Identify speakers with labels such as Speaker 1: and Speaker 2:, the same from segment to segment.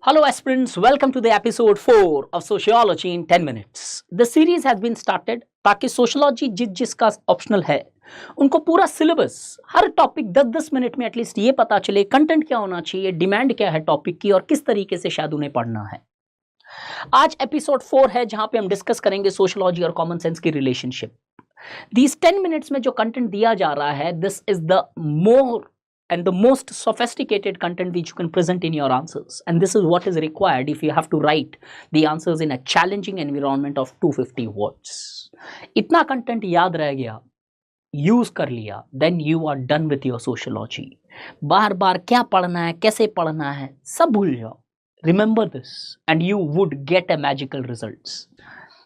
Speaker 1: Hello, aspirants. Welcome to the episode 4 of Sociology in 10 minutes. The series has been started ताकि sociology जिसका optional है उनको पूरा syllabus हर topic 10-10 minute में at least ये पता चले कंटेंट क्या होना चाहिए, डिमांड क्या है टॉपिक की और किस तरीके से शायद उन्हें पढ़ना है। आज एपिसोड 4 है जहां पे हम डिस्कस करेंगे सोशलॉजी और कॉमन सेंस की रिलेशनशिप। These 10 minutes में जो कंटेंट दिया जा रहा है, this is the more and the most sophisticated content which you can present in your answers, and this is what is required if you have to write the answers in a challenging environment of 250 words. इतना content याद रह गया, use कर लिया, then you are done with your sociology. बार बार क्या पढ़ना है, कैसे पढ़ना है, सब भूल जाओ. Remember this and you would get a magical results.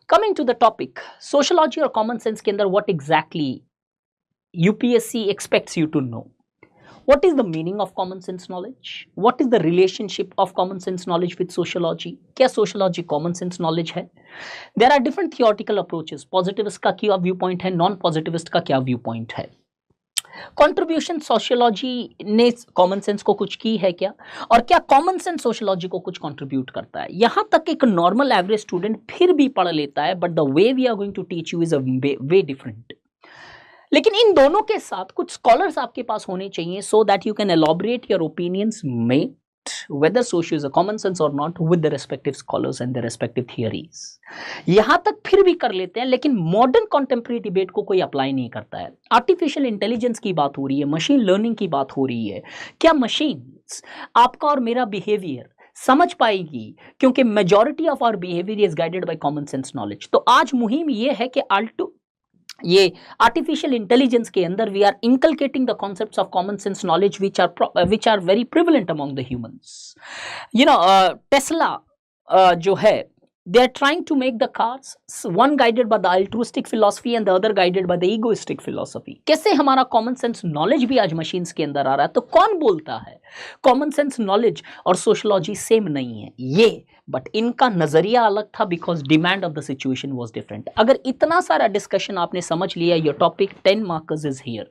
Speaker 1: Coming to the topic, sociology or common sense के अंदर what exactly UPSC expects you to know. What is the meaning of common sense knowledge? What is the relationship of common sense knowledge with sociology? क्या sociology common sense knowledge है? There are different theoretical approaches. Positivist का क्या viewpoint है, non-positivist का क्या viewpoint है? Contribution sociology ने common sense को कुछ की है क्या? और क्या common sense sociology को कुछ contribute करता है? यहाँ तक एक normal average student फिर भी पढ़ लेता है, but the way we are going to teach you is a way different. लेकिन इन दोनों के साथ कुछ स्कॉलर्स आपके पास होने चाहिए so that you can elaborate your opinions mate whether socio is a common sense or not with the respective scholars and their respective theories. यहां तक फिर भी कर लेते हैं, लेकिन मॉडर्न कॉन्टेम्परेरी डिबेट को कोई अप्लाई नहीं करता है. आर्टिफिशियल इंटेलिजेंस की बात हो रही है, मशीन लर्निंग की बात हो रही है. क्या मशीन्स आपका और मेरा बिहेवियर समझ पाएगी? क्योंकि majority of our behaviour is guided by common sense knowledge. तो आज मुहिम ये है कि ये आर्टिफिशियल इंटेलिजेंस के अंदर we are inculcating the concepts of common sense knowledge which are very prevalent among the humans. Tesla जो है, they are trying to make the cars, one guided by the altruistic philosophy and the other guided by the egoistic philosophy. कैसे हमारा common sense knowledge भी आज machines के अंदर आ रहा है. तो कौन बोलता है कॉमन सेंस नॉलेज और सोशलॉजी सेम नहीं है? ये बट इनका नजरिया अलग था because demand of the situation was different. अगर इतना सारा डिस्कशन आपने समझ लिया, your topic 10 markers is here.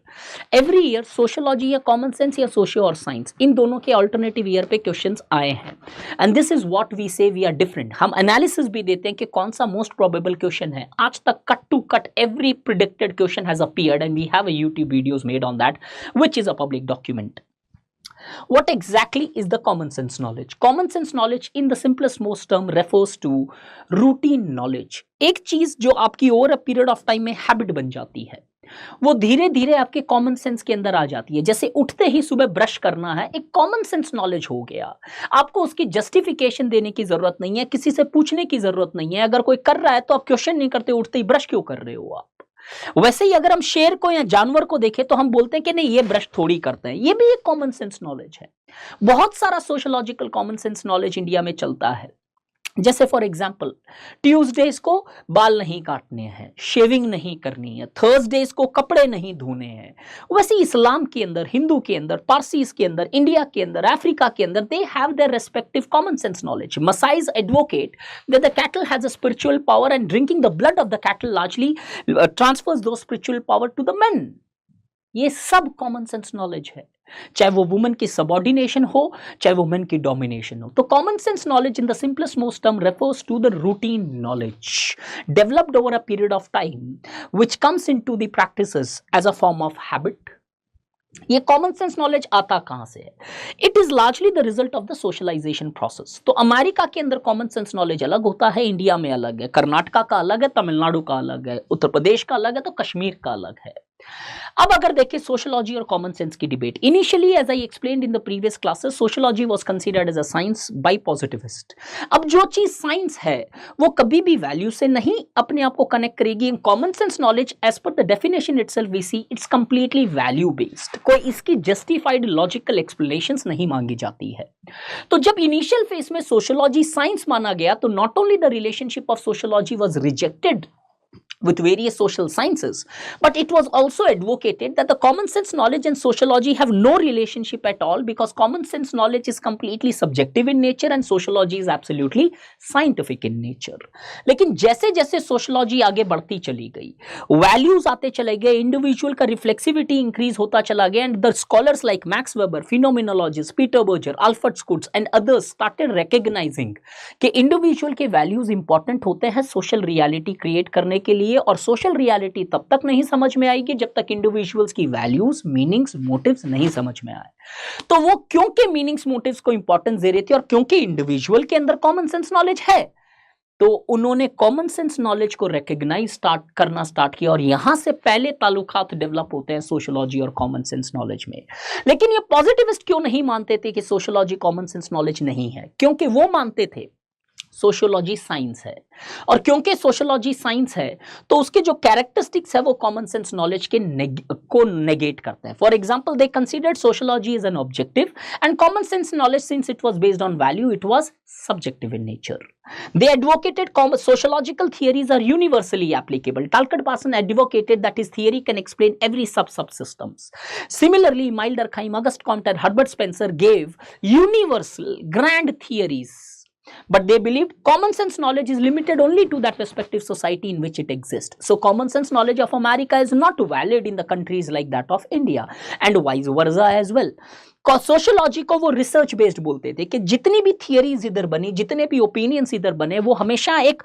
Speaker 1: Every year sociology या कॉमन सेंस या सोशियो और साइंस, इन दोनों के अल्टरनेटिव ईयर पे क्वेश्चंस आए हैं. And this is what we say we are different. हम एनालिसिस भी देते हैं कि कौन सा मोस्ट प्रोबेबल क्वेश्चन है. आज तक cut to cut every predicted question has appeared and we have a YouTube videos made on that which is a public document. What exactly is the common sense knowledge? Common sense knowledge in the simplest most term refers to routine knowledge. एक चीज जो आपकी over a period of time में habit बन जाती है, वो धीरे धीरे आपके कॉमन सेंस के अंदर आ जाती है. जैसे उठते ही सुबह ब्रश करना है, एक कॉमन सेंस नॉलेज हो गया. आपको उसकी जस्टिफिकेशन देने की जरूरत नहीं है, किसी से पूछने की जरूरत नहीं है. अगर कोई कर रहा है तो आप क्वेश्चन नहीं करते, उठते ही ब्रश क्यों कर रहे हो आप. वैसे ही अगर हम शेर को या जानवर को देखें तो हम बोलते हैं कि नहीं ये ब्रश थोड़ी करते हैं. ये भी एक कॉमन सेंस नॉलेज है. बहुत सारा sociological common sense knowledge India में चलता है. जैसे फॉर एग्जाम्पल ट्यूसडेज को बाल नहीं काटने हैं, शेविंग नहीं करनी है, थर्सडेज को कपड़े नहीं धोने हैं. वैसे इस्लाम के अंदर, हिंदू के अंदर, पारसीज के अंदर, इंडिया के अंदर, अफ्रीका के अंदर, they have their respective common sense knowledge. Maasais advocate that the cattle has a spiritual power and drinking the blood of the cattle largely transfers those spiritual power to the men. ये सब common sense knowledge है, चाहे वो women की subordination हो, चाहे वो main की डोमिनेशन हो. तो common sense knowledge in the simplest most term refers to the routine knowledge developed over a period of time which comes into the practices as a form of habit. ये common sense knowledge आता कहां से है? It is largely the result of the socialization process. तो America के अंदर common sense knowledge अलग होता है, इंडिया में अलग है, कर्नाटका का अलग है, तमिलनाडु का अलग है, उत्तर प्रदेश का अलग है, तो कश्मीर का अलग है. अब अगर देखें सोशलॉजी और कॉमन सेंस की debate, initially as I explained in the previous classes, sociology was considered as a science by positivist. अब जो चीज साइंस है वो कभी भी वैल्यू से नहीं अपने आप को कनेक्ट करेगी. Common sense knowledge as per the definition itself we see it's completely value based. कोई इसकी जस्टिफाइड लॉजिकल एक्सप्लेनेशंस नहीं मांगी जाती है. तो जब इनिशियल फेज में सोशलॉजी साइंस माना गया तो not only the relationship of sociology was rejected with various social sciences, but it was also advocated that the common sense knowledge and sociology have no relationship at all, because common sense knowledge is completely subjective in nature and sociology is absolutely scientific in nature. लेकिन जैसे जैसे sociology आगे बढ़ती चली गई, values आते चले गए, individual का reflexivity increase होता चला गया, and the scholars like Max Weber, phenomenologists Peter Berger, Alfred Schutz and others started recognizing कि individual के values important होते हैं social reality create करने के लिए, और social reality तब तक नहीं समझ में आएगी जब तक individuals की values, meanings, motives नहीं समझ में आए। तो वो क्योंकि meanings, motives को importance दे रहे थे और क्योंकि individual के अंदर common sense knowledge है, तो उन्होंने कॉमन सेंस नॉलेज को रिकॉग्नाइज करना स्टार्ट किया, और यहां से पहले ताल्लुकात डेवलप होते हैं सोशियोलॉजी और कॉमन सेंस नॉलेज में। लेकिन ये पॉजिटिविस्ट क्यों नहीं मानते थे कि सोशियोलॉजी कॉमन सेंस नॉलेज नहीं है? क्योंकि वो मानते थे सोशियोलॉजी साइंस है, और क्योंकि सोशियोलॉजी साइंस है तो उसके जो कैरेक्टरिस्टिक्स है वो कॉमन सेंस नॉलेज के को नेगेट करते हैं। For example, they considered sociology is an objective and common sense knowledge, since it was based on value, it was subjective in nature. They advocated sociological theories are universally applicable. Talcott Parson advocated that his theory can explain every subsystems. Similarly, Emile Durkheim, Auguste Comte and Herbert Spencer gave universal grand theories, but they believed common sense knowledge is limited only to that respective society in which it exists. So common sense knowledge of America is not valid in the countries like that of India, and vice versa as well. Sociology को वो research based बोलते थे कि जितनी भी theories इधर बनी, जितने भी ओपिनियंस इधर बने, वो हमेशा एक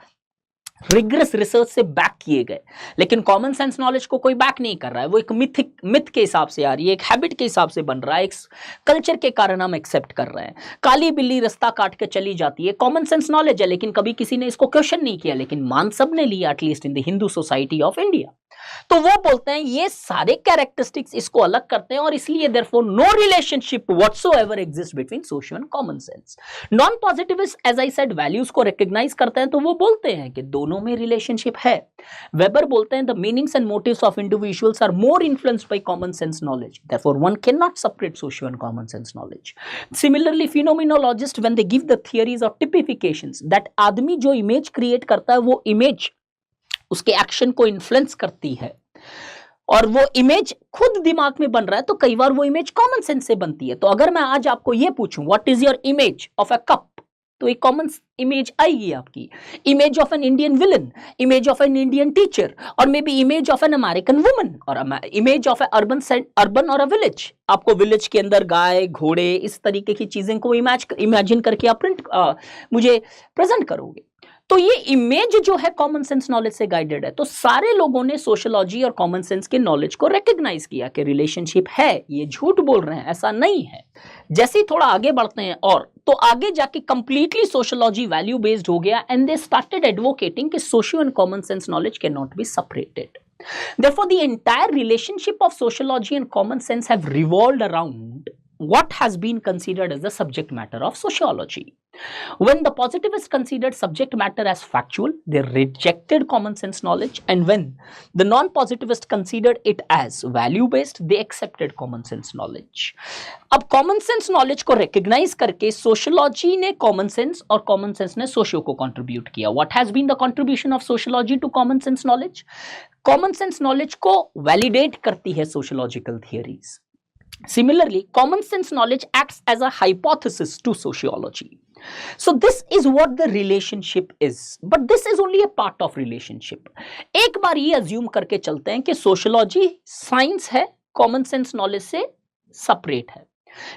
Speaker 1: रिग्रेस रिसर्च से बैक किए गए। लेकिन कॉमन सेंस नॉलेज को कोई बैक नहीं कर रहा है, वो एक मिथ के हिसाब से आ रही है, एक हैबिट के हिसाब से बन रहा है, एक कल्चर के कारण हम एक्सेप्ट कर रहे हैं। काली बिल्ली रास्ता काट के चली जाती है, कॉमन सेंस नॉलेज है, लेकिन कभी किसी ने इसको क्वेश्चन नहीं किया, लेकिन मान सब ने लिया, at least in the Hindu society of India. तो वो बोलते हैं ये सारे कैरेक्टरिस्टिक्स इसको अलग करते हैं, और इसलिए therefore no relationship whatsoever exist between socio and common sense. Non positivist, as I said, values को रिकॉग्नाइज करते हैं, तो वो बोलते हैं कि दोनों में रिलेशनशिप है। वेबर बोलते हैं the meanings and motives of individuals are more influenced by common sense knowledge, therefore one can not separate socio and common sense knowledge. Similarly, phenomenologist when they give the theories of typifications, that आदमी जो image create करता है वो image उसके action को influence करती है, और वो इमेज खुद दिमाग में बन रहा है, तो कई बार वो इमेज कॉमन सेंस से बनती है। तो अगर मैं आज आपको ये पूछूं what is your image of a cup, तो एक कॉमन इमेज आएगी आपकी, image of an Indian villain, image of an Indian teacher, और may be image of an American woman, और इमेज ऑफ अर्बन और अ विलेज। आपको village के अंदर गाय, घोड़े, इस तरीके की चीजें को इमेजिन करके आप मुझे प्रेजेंट करोगे। तो ये इमेज जो है कॉमन सेंस नॉलेज से गाइडेड है। तो सारे लोगों ने सोशियोलॉजी और कॉमन सेंस के नॉलेज को रिकॉग्नाइज किया कि रिलेशनशिप है, ये झूठ बोल रहे हैं, ऐसा नहीं है। जैसे ही थोड़ा आगे बढ़ते हैं, और तो आगे जाके कंप्लीटली सोशियोलॉजी वैल्यू बेस्ड हो गया, एंड दे स्टार्टेड एडवोकेटिंग कि socio and common sense knowledge can not be separated. Therefore, the entire relationship of sociology and common sense have revolved around what has been considered as the subject matter of sociology. When the positivists considered subject matter as factual, they rejected common sense knowledge, and when the non-positivists considered it as value-based, they accepted common sense knowledge. अब common sense knowledge को recognize करके sociology ने common sense और common sense ने socio को contribute किया. What has been the contribution of sociology to common sense knowledge? Common sense knowledge को validate करती है sociological theories. Similarly, common sense knowledge acts as a hypothesis to sociology. So this is what the relationship is, but this is only a part of relationship. एक बार ये assume करके चलते हैं कि sociology science है, common sense knowledge से separate है।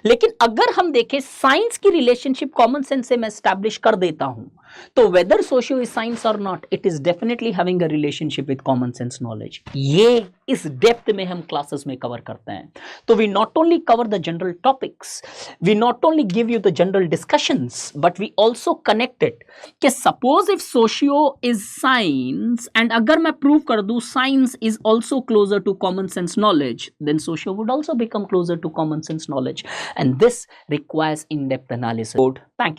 Speaker 1: लेकिन अगर हम देखें साइंस की रिलेशनशिप कॉमन सेंस से मैं एस्टैब्लिश कर देता हूं, तो वेदर सोशियो इज साइंस और not, it is definitely having a relationship with common sense knowledge. ये इस डेप्थ में हम क्लासेस में कवर करते हैं। तो we not only cover the general topics, we not only give you the general discussions, but we also connected कि suppose if socio is science, and अगर मैं प्रूव कर दूं science is also closer to common sense knowledge, then socio would also become closer to common sense knowledge, and this requires in-depth analysis. Thank you.